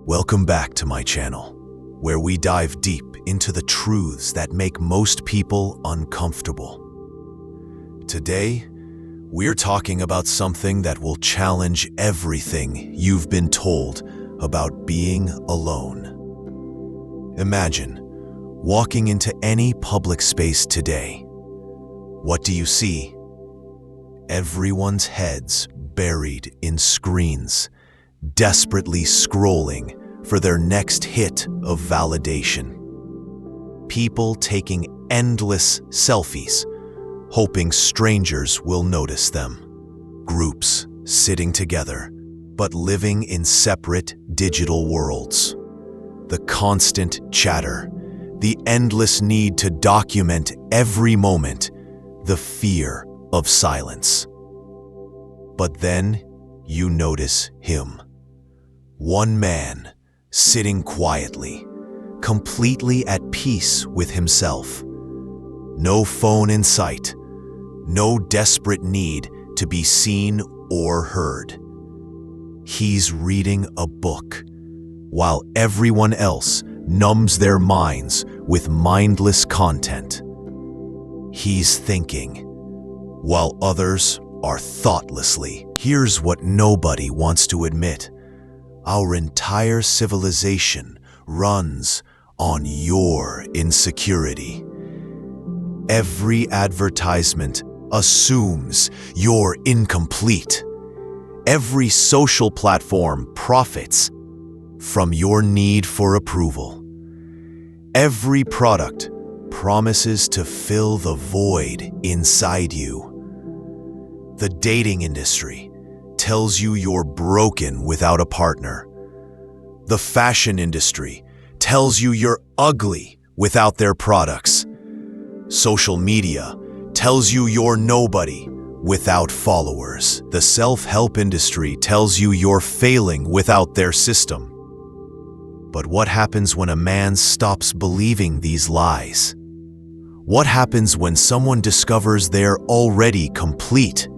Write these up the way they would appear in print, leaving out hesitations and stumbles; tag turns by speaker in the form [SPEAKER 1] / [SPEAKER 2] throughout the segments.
[SPEAKER 1] Welcome back to my channel, where we dive deep into the truths that make most people uncomfortable. Today, we're talking about something that will challenge everything you've been told about being alone. Imagine walking into any public space today. What do you see? Everyone's heads buried in screens, desperately scrolling for their next hit of validation. People taking endless selfies, hoping strangers will notice them. Groups sitting together, but living in separate digital worlds. The constant chatter, the endless need to document every moment, the fear of silence. But then you notice him. One man, sitting quietly, completely at peace with himself. No phone in sight, no desperate need to be seen or heard. He's reading a book, while everyone else numbs their minds with mindless content. He's thinking, while others are thoughtlessly. Here's what nobody wants to admit. Our entire civilization runs on your insecurity. Every advertisement assumes you're incomplete. Every social platform profits from your need for approval. Every product promises to fill the void inside you. The dating industry tells you you're broken without a partner. The fashion industry tells you you're ugly without their products. Social media tells you you're nobody without followers. The self-help industry tells you you're failing without their system. But what happens when a man stops believing these lies? What happens when someone discovers they're already complete?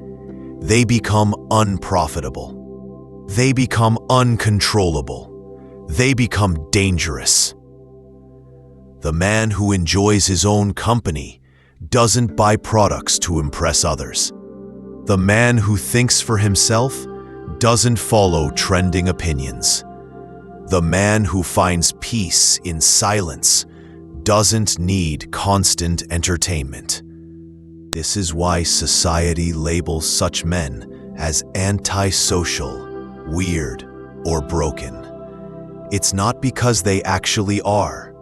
[SPEAKER 1] They become unprofitable. They become uncontrollable. They become dangerous. The man who enjoys his own company doesn't buy products to impress others. The man who thinks for himself doesn't follow trending opinions. The man who finds peace in silence doesn't need constant entertainment. This is why society labels such men as antisocial, weird, or broken. It's not because they actually are.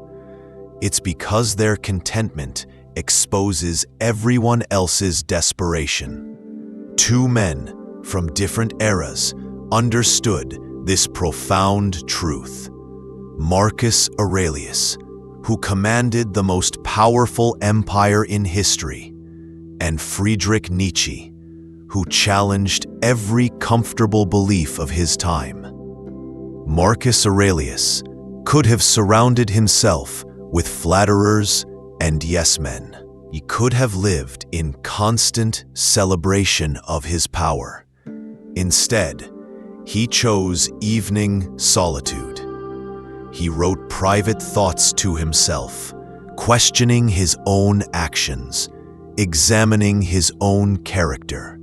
[SPEAKER 1] It's because their contentment exposes everyone else's desperation. Two men from different eras understood this profound truth. Marcus Aurelius, who commanded the most powerful empire in history, and Friedrich Nietzsche, who challenged every comfortable belief of his time. Marcus Aurelius could have surrounded himself with flatterers and yes-men. He could have lived in constant celebration of his power. Instead, he chose evening solitude. He wrote private thoughts to himself, questioning his own actions, examining his own character.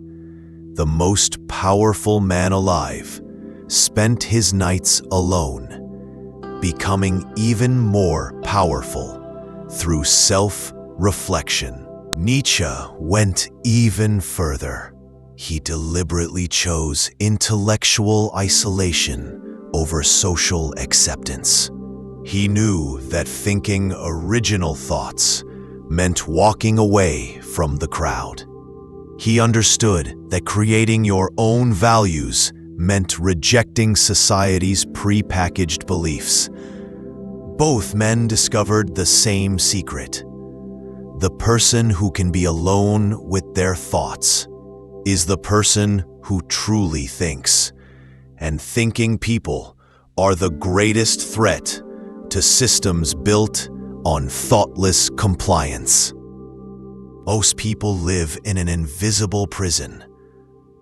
[SPEAKER 1] The most powerful man alive spent his nights alone, becoming even more powerful through self-reflection. Nietzsche went even further. He deliberately chose intellectual isolation over social acceptance. He knew that thinking original thoughts meant walking away from the crowd. He understood that creating your own values meant rejecting society's pre-packaged beliefs. Both men discovered the same secret. The person who can be alone with their thoughts is the person who truly thinks. And thinking people are the greatest threat to systems built on thoughtless compliance. Most people live in an invisible prison.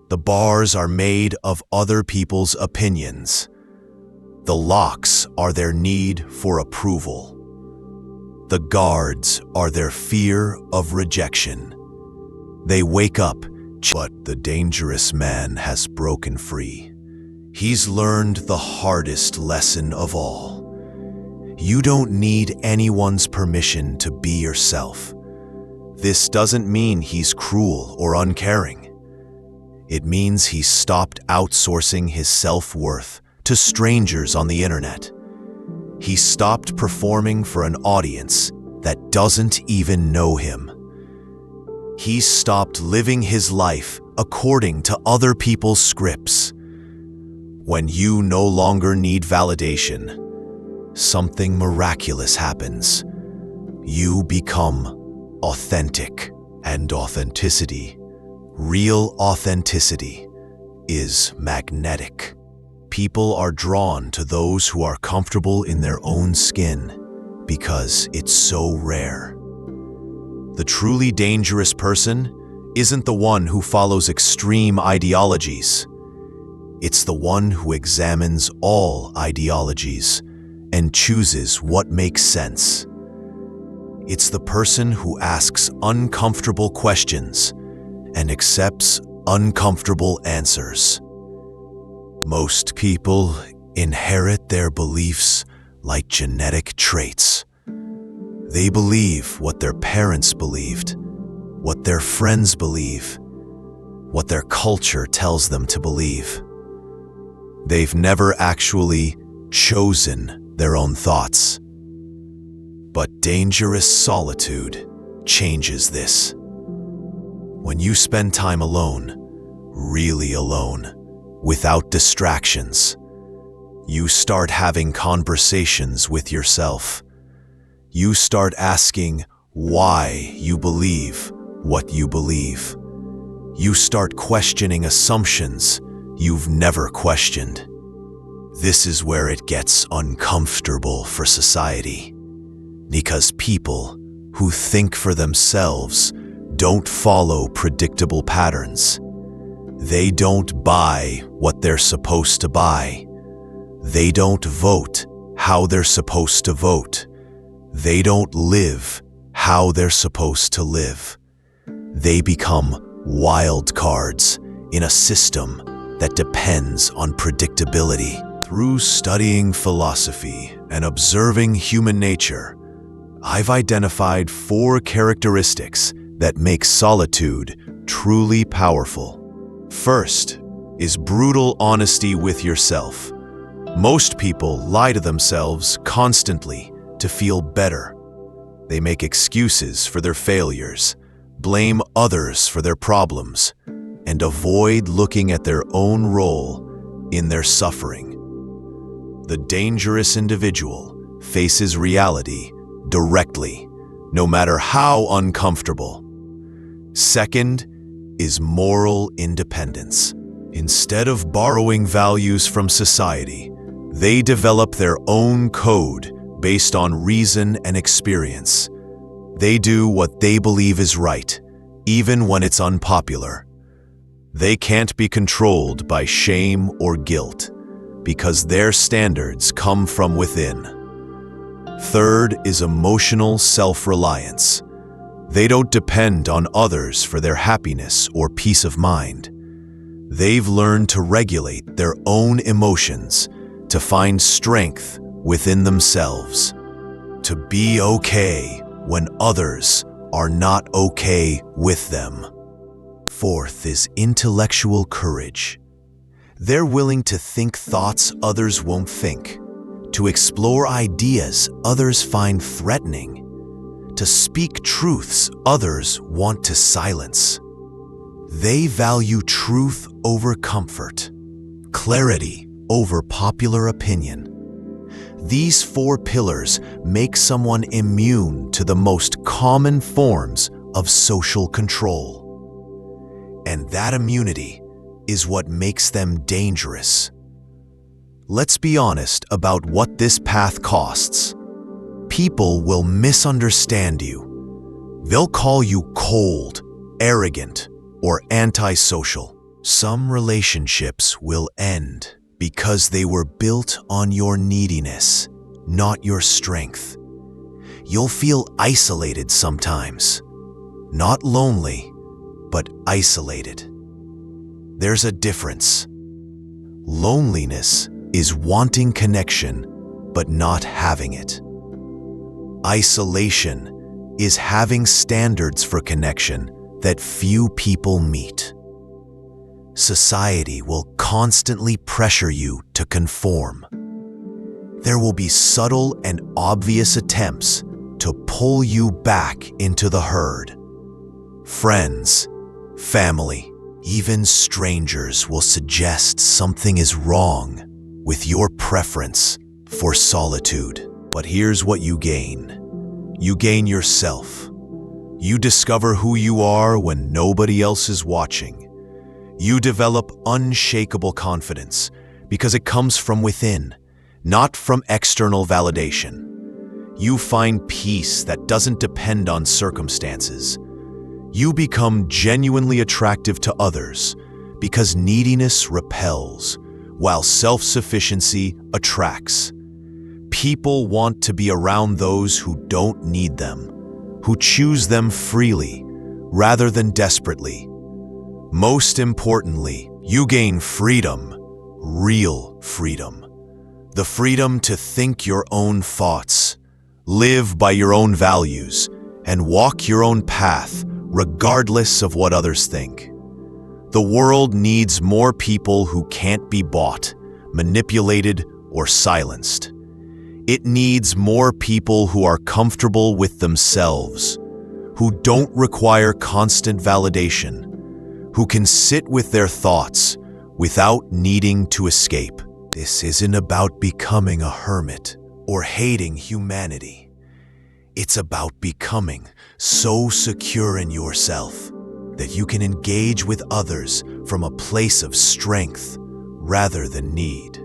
[SPEAKER 1] The bars are made of other people's opinions. The locks are their need for approval. The guards are their fear of rejection. They wake up, but the dangerous man has broken free. He's learned the hardest lesson of all. You don't need anyone's permission to be yourself. This doesn't mean he's cruel or uncaring. It means he's stopped outsourcing his self-worth to strangers on the internet. He stopped performing for an audience that doesn't even know him. He stopped living his life according to other people's scripts. When you no longer need validation, something miraculous happens. You become authentic, and authenticity, real authenticity, is magnetic. People are drawn to those who are comfortable in their own skin because it's so rare. The truly dangerous person isn't the one who follows extreme ideologies. It's the one who examines all ideologies and chooses what makes sense. It's the person who asks uncomfortable questions and accepts uncomfortable answers. Most people inherit their beliefs like genetic traits. They believe what their parents believed, what their friends believe, what their culture tells them to believe. They've never actually chosen their own thoughts. But dangerous solitude changes this. When you spend time alone, really alone, without distractions, you start having conversations with yourself. You start asking why you believe what you believe. You start questioning assumptions you've never questioned. This is where it gets uncomfortable for society, because people who think for themselves don't follow predictable patterns. They don't buy what they're supposed to buy. They don't vote how they're supposed to vote. They don't live how they're supposed to live. They become wild cards in a system that depends on predictability. Through studying philosophy and observing human nature, I've identified 4 characteristics that make solitude truly powerful. First is brutal honesty with yourself. Most people lie to themselves constantly to feel better. They make excuses for their failures, blame others for their problems, and avoid looking at their own role in their suffering. The dangerous individual faces reality directly, no matter how uncomfortable. Second is moral independence. Instead of borrowing values from society, they develop their own code based on reason and experience. They do what they believe is right, even when it's unpopular. They can't be controlled by shame or guilt, because their standards come from within. Third is emotional self-reliance. They don't depend on others for their happiness or peace of mind. They've learned to regulate their own emotions, to find strength within themselves, to be okay when others are not okay with them. Fourth is intellectual courage. They're willing to think thoughts others won't think, to explore ideas others find threatening, to speak truths others want to silence. They value truth over comfort, clarity over popular opinion. These 4 pillars make someone immune to the most common forms of social control. And that immunity is what makes them dangerous. Let's be honest about what this path costs. People will misunderstand you. They'll call you cold, arrogant, or antisocial. Some relationships will end because they were built on your neediness, not your strength. You'll feel isolated sometimes. Not lonely, but isolated. There's a difference. Loneliness is wanting connection, but not having it. Isolation is having standards for connection that few people meet. Society will constantly pressure you to conform. There will be subtle and obvious attempts to pull you back into the herd. Friends, family, even strangers will suggest something is wrong with your preference for solitude. But here's what you gain. You gain yourself. You discover who you are when nobody else is watching. You develop unshakable confidence because it comes from within, not from external validation. You find peace that doesn't depend on circumstances. You become genuinely attractive to others because neediness repels, while self-sufficiency attracts. People want to be around those who don't need them, who choose them freely rather than desperately. Most importantly, you gain freedom, real freedom. The freedom to think your own thoughts, live by your own values, and walk your own path regardless of what others think. The world needs more people who can't be bought, manipulated, or silenced. It needs more people who are comfortable with themselves, who don't require constant validation, who can sit with their thoughts without needing to escape. This isn't about becoming a hermit or hating humanity. It's about becoming so secure in yourself that you can engage with others from a place of strength rather than need.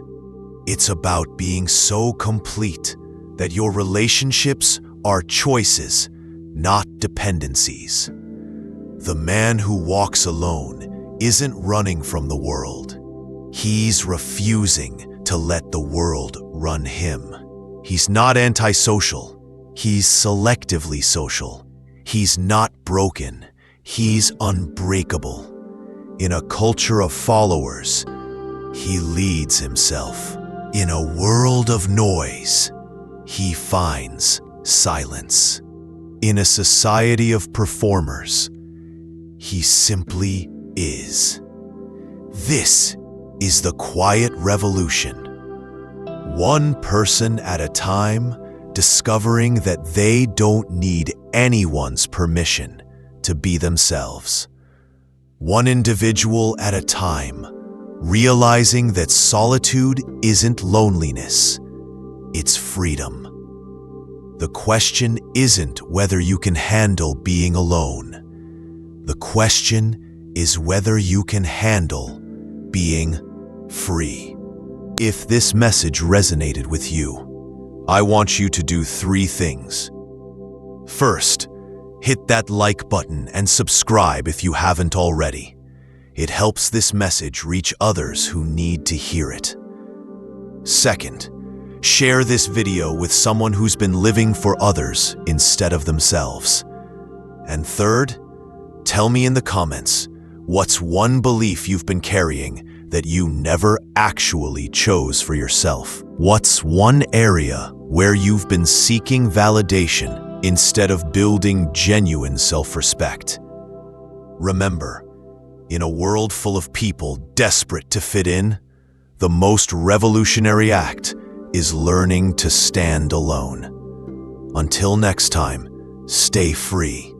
[SPEAKER 1] It's about being so complete that your relationships are choices, not dependencies. The man who walks alone isn't running from the world. He's refusing to let the world run him. He's not antisocial. He's selectively social. He's not broken. He's unbreakable. In a culture of followers, he leads himself. In a world of noise, he finds silence. In a society of performers, he simply is. This is the quiet revolution. One person at a time, discovering that they don't need anyone's permission to be themselves. One individual at a time, realizing that solitude isn't loneliness, it's freedom. The question isn't whether you can handle being alone. The question is whether you can handle being free. If this message resonated with you, I want you to do 3 things. First, hit that like button and subscribe if you haven't already. It helps this message reach others who need to hear it. Second, share this video with someone who's been living for others instead of themselves. And third, tell me in the comments, what's one belief you've been carrying that you never actually chose for yourself? What's one area where you've been seeking validation instead of building genuine self-respect? Remember, in a world full of people desperate to fit in, the most revolutionary act is learning to stand alone. Until next time, stay free.